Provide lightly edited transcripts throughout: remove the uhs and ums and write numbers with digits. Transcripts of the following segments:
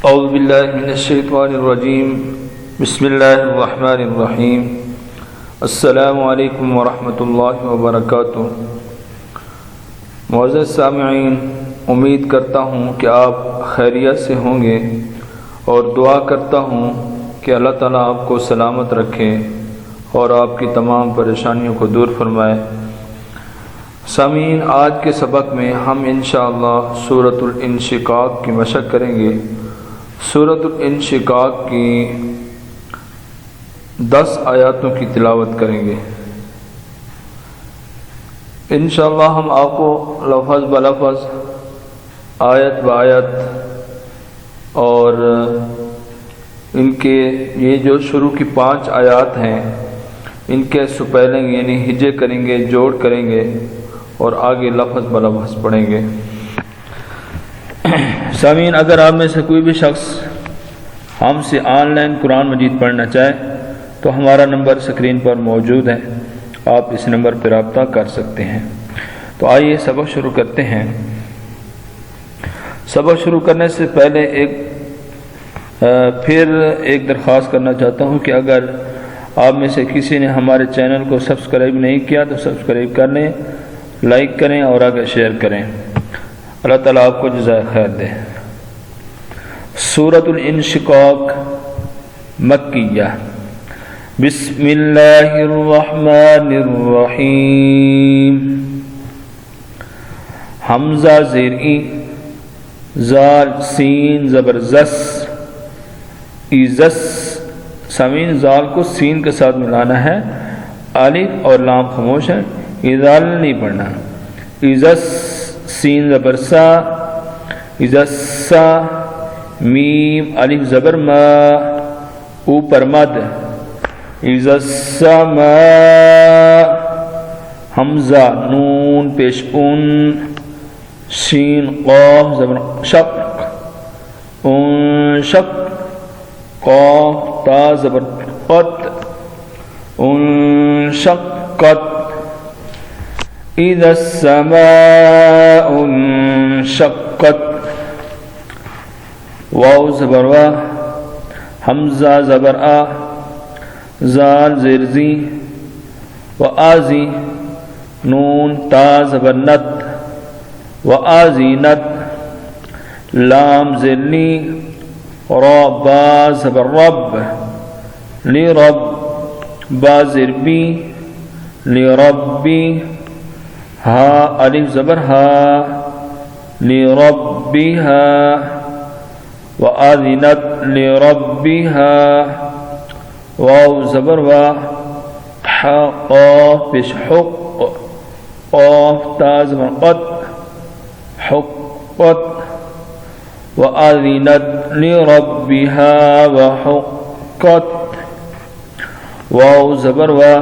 औज़ु बिल्लाहि मिनश्शैतानिर्रजीम बिस्मिल्लाहिर्रहमानिर्रहीम अस्सलामु अलैकुम वरहमतुल्लाहि वबरकातुहू। मुअज़्ज़ज़ सामिईन, उम्मीद करता हूँ कि आप खैरियत से होंगे और दुआ करता हूँ कि अल्लाह ताला आपको सलामत रखे और आपकी तमाम परेशानियों को दूर फरमाए। सामीन, आज के सबक में हम इंशाअल्लाह सूरतुल इंशिकाक की मशक़ करेंगे। सूरतुल इंशिकाक की 10 आयतों की तिलावत करेंगे। इंशाअल्लाह हम आपको लफ्ज़ ब लफ्ज़, आयत ब आयत और इनके ये जो शुरू की 5 आयत हैं इनके स्पेलिंग यानी हिजे करेंगे, जोड़ करेंगे और आगे लफ्ज़ ब लफ्ज़ पढ़ेंगे। सामीन, अगर आप में से कोई भी शख्स हमसे ऑनलाइन कुरान मजीद पढ़ना चाहे तो हमारा नंबर स्क्रीन पर मौजूद है, आप इस नंबर पर रब्ता कर सकते हैं। तो आइए सबक शुरू करते हैं। सबक शुरू करने से पहले फिर एक दरख्वास्त करना चाहता हूँ कि अगर आप में से किसी ने हमारे चैनल को सब्सक्राइब नहीं किया तो सब्सक्राइब कर लें, लाइक करें और आगे शेयर करें। अल्लाह ताला आपको जज़ाए खैर दे। सूरतुल इंशिकाक मक्किया। बिस्मिल्लाहिर्रहमानिर्रहीम। हमज़ा ज़ेर ई, ज़ाल सीन ज़बर ज़स, इज़स। सामीन, ज़ाल को सीन के साथ मिलाना है, अलिफ और लाम खामोश है, इज़ाल नहीं पढ़ना। इज़स सीन ज़बर सा, इज़स्सा। मीम अलिफ ज़बर मा, ऊपर मद, इज़स्समा। हमज़ा नून पेश उन, शीन क़ाफ ज़बर शक़, उनशक़। क़ाफ ता ज़बर क़त, उनशक़्क़त। इज़स्समाउ उनशक़्क़त। वाव ज़बर वा, हमज़ा ज़बर आ, ज़ाल ज़ेर ज़ी, व आज़ी। नून ता ज़बर नत, व आज़ीनत। लाम ज़ेर ली, रा बा ज़बर रब, ली रब। बा ज़ेर बी, ली रब्बी। हा अलिफ ज़बर हा, ली रब्बिहा। व आज़िनत ली रब्बिहा। वाव ज़बर वा, हा क़ाफ पेश हुक़, क़ाफ ता ज़बर क़त, हुक़्क़त। व आज़िनत ली रब्बिहा व हुक़्क़त। वाव ज़बर वा,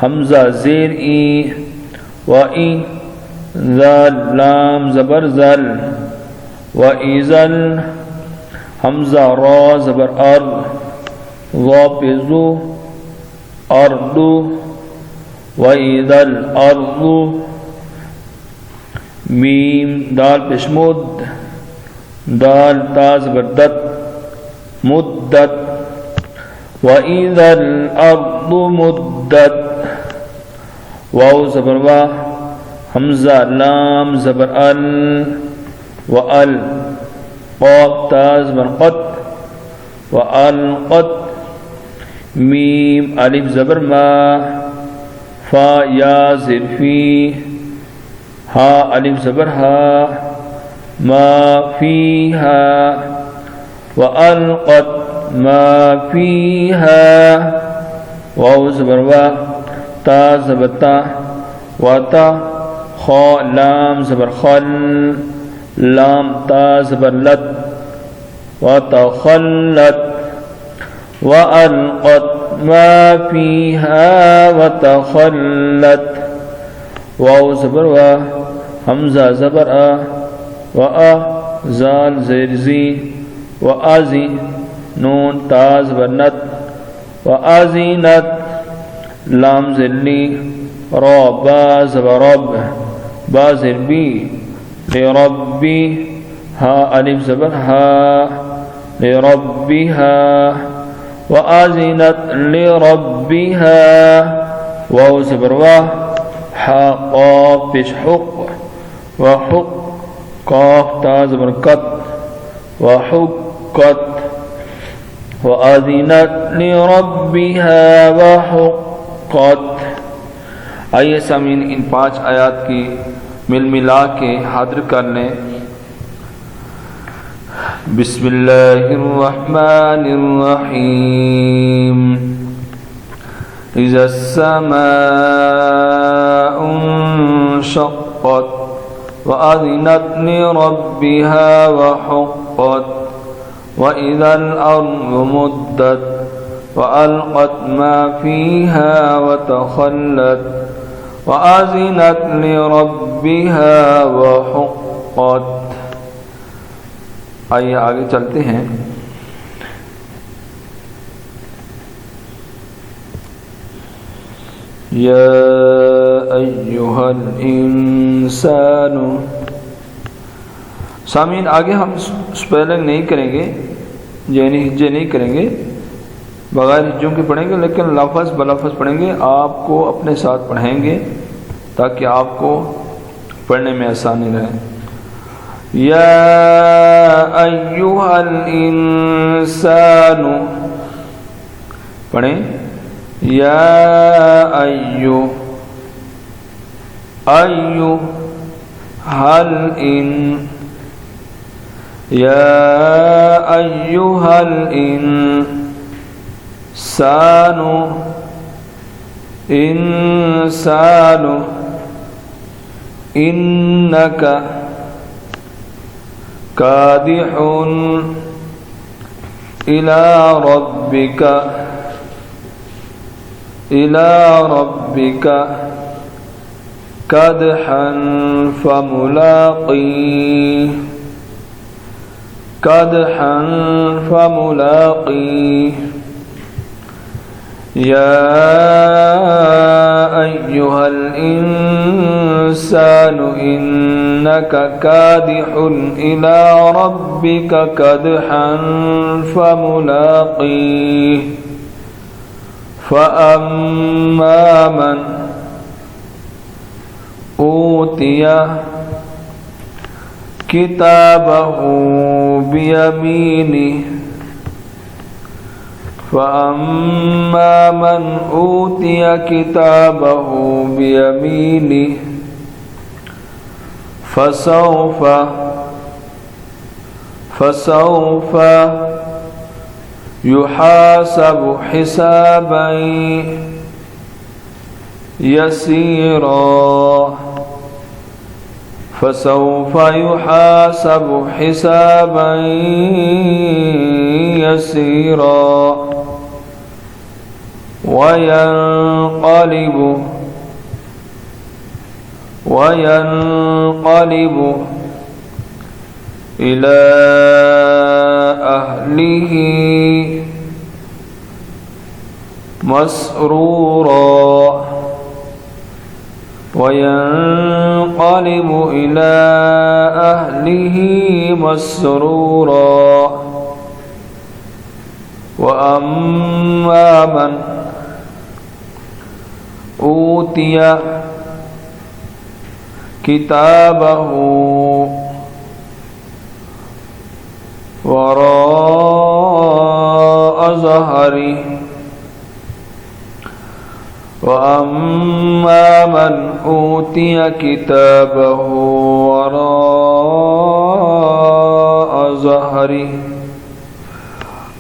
हमज़ा ज़ेर ई, व ई। ज़ाल लाम ज़बर ज़ल, व इज़ल। हमज़ा रा ज़बर अर, वा पेज़ु, अर्दु। व इज़ल अर्दु। मीम दाल पेश मुद, दाल ता ज़बर दत, मुद्दत। व इज़ल अर्दु मुद्दत। वाव ज़बर वा, हमज़ा लाम ज़बर अल, व अल। क़ाफ ता ज़बर क़त, व अलक़त। मीम अलिफ ज़बर मा, फ़ा या ज़ेर फ़ी। हा अलिफ ज़बर हा, मा फ़ीहा। व अलक़त मा फ़ीहा। वाव ज़बर वा, ता ज़बर ता, व ता। खा लाम ज़बर खल, लाम ता ज़बर लत, व तखल्लत। व अलक़त मा फ़ीहा व तखल्लत। वाव ज़बर वा, हमज़ा ज़बर आ, व आ। ज़ाल ज़ेर ज़ी, व आज़ी। नून ता ज़बर नत, व आज़ीनत। लाम ज़ेर ली, रा बा ज़बर रब, बा ज़ेर बी, लिरब्बी। हा अलिफ ज़बर हा, लिरब्बिहा वअज़िनत लिरब्बिहा वाव ज़बर वाह हा क़ाफ पेश हुक़ व हुक़ क़ाफ ता ज़बर क़त व हुक़्क़त वअज़िनत लिरब्बिहा व हुक़्क़त। आइए सामीन इन 5 आयात की मिल मिला के हाजिर कर लें। बिस्मिल्लाहिर्रहमानिर्रहीम। इज़्ज़स्समाउ इंशक़्क़त वअज़िनत लिरब्बिहा व हुक़्क़त वइज़ल अर्ज़ु मुद्दत वअल्क़त मा फ़ीहा वतख़ल्लत वअज़िनत लिरब्बिहा व हुक़्क़त। आइए आगे चलते हैं। या अय्युहल इंसानु। सामीन आगे हम स्पेलिंग नहीं करेंगे, यानी हिज्जे नहीं करेंगे, बगैर हिज्जों के पढ़ेंगे, लेकिन लफ्ज़ बलफ्ज़ पढ़ेंगे। आपको अपने साथ पढ़ेंगे ताकि आपको पढ़ने में आसानी रहे। या अय्युहल इंसानु पढ़ें। या अय्यु अय्यु हल इन। या अय्युहल इंसानु इंसानु इन्नका कादिहुन इला रब्बिका कदहन फमुलाक़ी। या अय्युहल इंसानु इन्नका कादिहुन इला रब्बिका कदहन फमुलाक़ी। फ़अम्मा मन ऊतिया किताबहु बियमीनिही। फ़अम्मा मन ऊतिया किताबहु बियमीनिही फसौफ़ा युहासबु हिसाबन यसीरा। फसौफ़ा युहासबु हिसाबन यसीरा वयंक़लिबु इला अहलिही मसरूरा वयंक़लिबु इला अहलिही मसरूरा। वअम्मा मन ऊतिया किताबहु वराअ ज़हरिही। वअम्मा मन ऊतिया किताबहु वराअ ज़हरिही।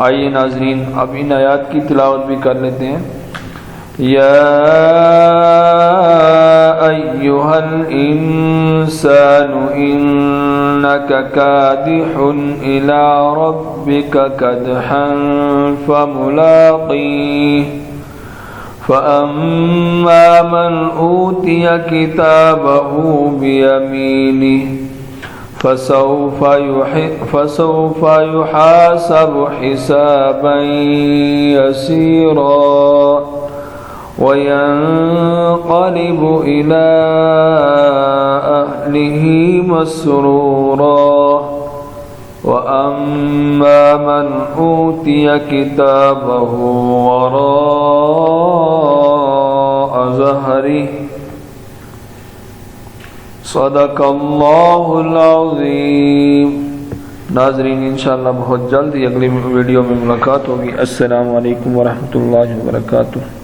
आइए नाज़रीन, अब इन आयात की तिलावत भी कर लेते हैं। या अय्युहल इंसानु इन्नका कादिहुन इला रब्बिका कदहन फमुलाक़ीह। फ़अम्मा मन ऊतिया किताबहु बियमीनिही फसौफ़ा युहासबु हिसाबन यसीरा वयंक़लिबु इला अहलिही मसरूरा व अम्मा मन ऊतिया किताबहु वराअ ज़हरिही। सदक़ल्लाहुल अज़ीम। नाज़रीन, इंशाअल्लाह बहुत जल्द अगली वीडियो में मुलाकात होगी। अस्सलामु अलैकुम व रहमतुल्लाहि व बरकातुहू।